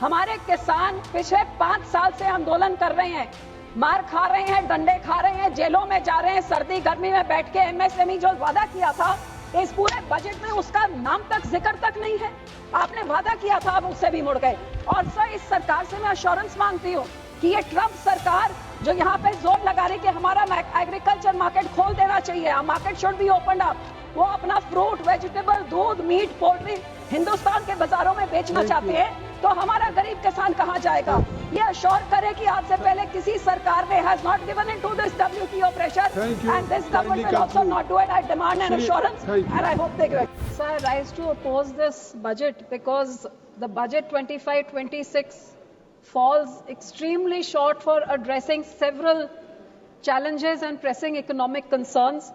हमारे किसान पिछले 5 साल से आंदोलन कर रहे हैं, मार खा रहे हैं, डंडे खा रहे हैं, जेलों में जा रहे हैं, सर्दी गर्मी में बैठ के एमएसएमई जो वादा किया था इस पूरे बजट में उसका नाम तक जिक्र तक नहीं है। आपने वादा किया था, अब उससे भी मुड़ गए। और सर, इस सरकार से मैं अश्योरेंस मांगती हूँ कि ये ट्रम्प सरकार जो यहाँ पे जोर लगा रही कि हमारा एग्रीकल्चर मार्केट खोल देना चाहिए, market should be open up, वो अपना फ्रूट, वेजिटेबल, दूध, मीट, पोल्ट्री हिंदुस्तान के बाजारों में बेचना चाहते हैं, तो हमारा गरीब किसान कहाँ जाएगा? ये अश्योर करे कि आज से पहले किसी सरकार ने has not given in to this WTO pressure and this government will also not do it. I demand an assurance and I hope they do it. So I rise to oppose this budget because the budget 25-26 falls extremely short for addressing several challenges and pressing economic concerns.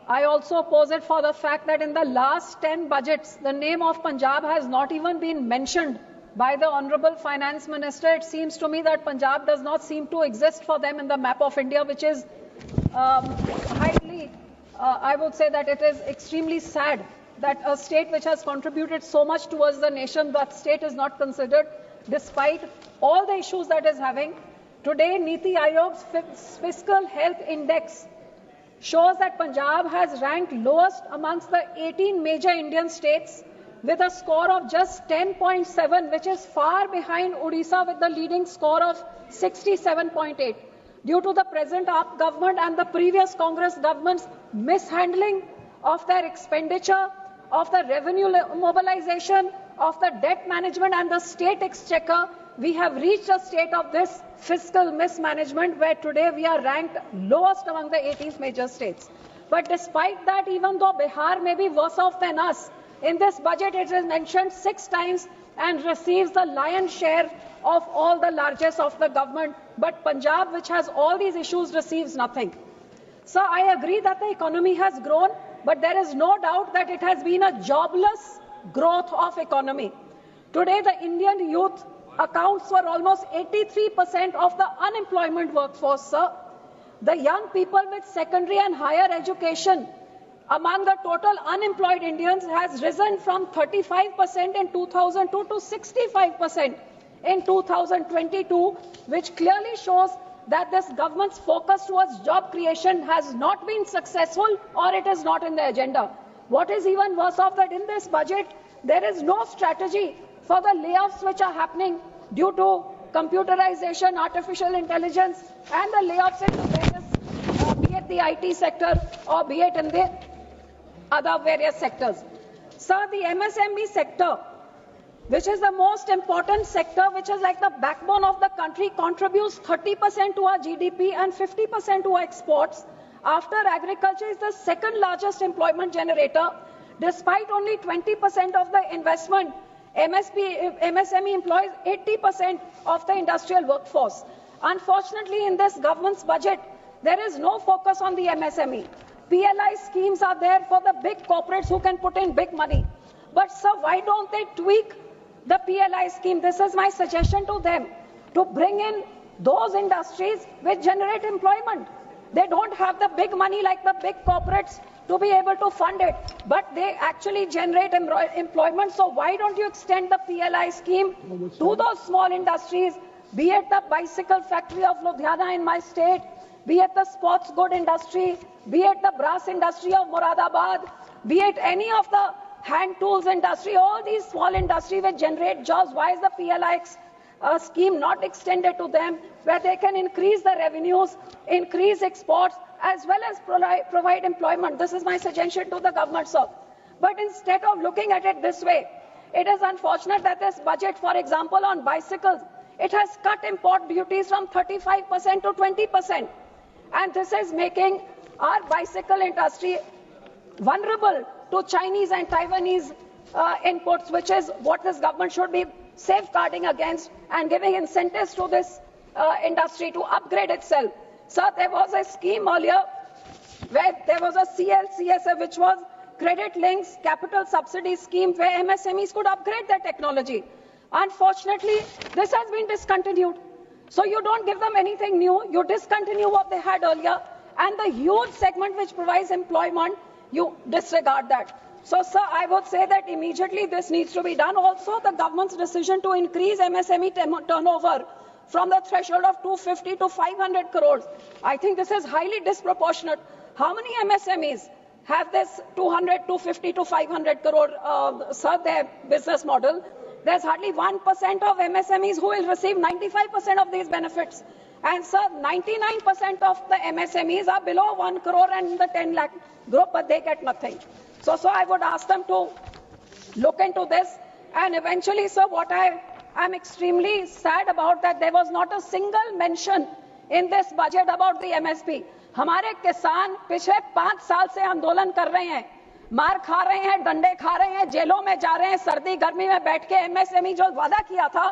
I also oppose it for the fact that in the last 10 budgets, the name of Punjab has not even been mentioned by the Honorable Finance Minister. It seems to me that Punjab does not seem to exist for them in the map of India, which is highly, I would say that it is extremely sad that a state which has contributed so much towards the nation, that state is not considered despite all the issues that is having. Today, Niti Aayog's Fiscal Health Index shows that Punjab has ranked lowest amongst the 18 major Indian states with a score of just 10.7, which is far behind Odisha with the leading score of 67.8. Due to the present AAP government and the previous Congress government's mishandling of their expenditure, of the revenue mobilization, of the debt management and the state exchequer, we have reached a state of this fiscal mismanagement where today we are ranked lowest among the 18 major states. But despite that, even though Bihar may be worse off than us, in this budget it is mentioned 6 times and receives the lion's share of all the largesse of the government. But Punjab, which has all these issues, receives nothing. So I agree that the economy has grown, but there is no doubt that it has been a jobless growth of economy. Today, the Indian youth accounts for almost 83% of the unemployment workforce, sir. The young people with secondary and higher education among the total unemployed Indians has risen from 35% in 2002 to 65% in 2022, which clearly shows that this government's focus towards job creation has not been successful, or it is not in the agenda. What is even worse off, that in this budget, there is no strategy for the layoffs which are happening due to computerization, artificial intelligence, and the layoffs in the various, be it the IT sector or be it in the other various sectors. Sir, the MSME sector, which is the most important sector, which is like the backbone of the country, contributes 30% to our GDP and 50% to our exports. After agriculture, is the second largest employment generator. Despite only 20% of the investment, MSME employs 80% of the industrial workforce. Unfortunately, in this government's budget, there is no focus on the MSME. PLI schemes are there for the big corporates who can put in big money. But sir, why don't they tweak the PLI scheme? This is my suggestion to them, to bring in those industries which generate employment. They don't have the big money like the big corporates to be able to fund it, but they actually generate employment. So why don't you extend the PLI scheme to those small industries, be it the bicycle factory of Ludhiana in my state, be it the sports good industry, be it the brass industry of Moradabad, be it any of the hand tools industry, all these small industries which generate jobs. Why is the PLI scheme not extended to them, where they can increase the revenues, increase exports, as well as provide employment? This is my suggestion to the government, sir. But instead of looking at it this way, it is unfortunate that this budget, for example, on bicycles, it has cut import duties from 35% to 20%. And this is making our bicycle industry vulnerable to Chinese and Taiwanese inputs, which is what this government should be safeguarding against and giving incentives to this industry to upgrade itself. Sir, there was a scheme earlier where there was a CLCSF, which was Credit Links Capital Subsidy Scheme, where MSMEs could upgrade their technology. Unfortunately, this has been discontinued. So you don't give them anything new, you discontinue what they had earlier, and the huge segment which provides employment, you disregard that. So, sir, I would say that immediately this needs to be done. Also, the government's decision to increase MSME turnover from the threshold of 250 to 500 crores. I think this is highly disproportionate. How many MSMEs have this 200, 250 to 500 crore, sir, their business model? There's hardly 1% of MSMEs who will receive 95% of these benefits. And sir, 99% of the MSMEs are below 1 crore and the 10 lakh group, but they get nothing. So I would ask them to look into this. And eventually, sir, what I am extremely sad about that there was not a single mention in this budget about the MSP. हमारे किसान पिछले 5 साल से आंदोलन कर रहे हैं, मार खा रहे हैं, डंडे खा रहे हैं, जेलों में जा रहे हैं, सर्दी गर्मी में बैठ के एमएसएमई जो वादा किया था,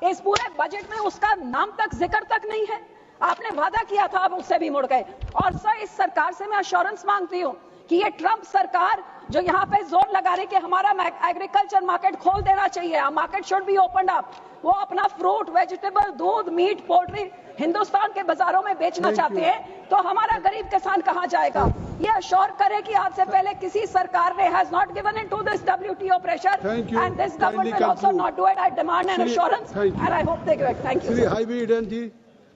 इस पूरे बजट में उसका नाम तक जिक्र तक नहीं है। आपने वादा किया था, अब उससे भी मुड़ गए। और सर, इस सरकार से मैं अश्योरेंस मांगती हूँ कि ये ट्रंप सरकार जो यहाँ पे जोर लगा रही कि हमारा एग्रीकल्चर मार्केट खोल देना चाहिए, market should be open up, वो अपना फ्रूट, वेजिटेबल, दूध, मीट, पोल्ट्री हिंदुस्तान के बाजारों में बेचना चाहते हैं, तो हमारा गरीब किसान कहां जाएगा? ये अश्योर करे कि आज से पहले किसी सरकार ने has not given in to this WTO pressure and this government will also not do it. I demand an assurance and I hope they give it. Thank you. Shri Hibi Eden ji.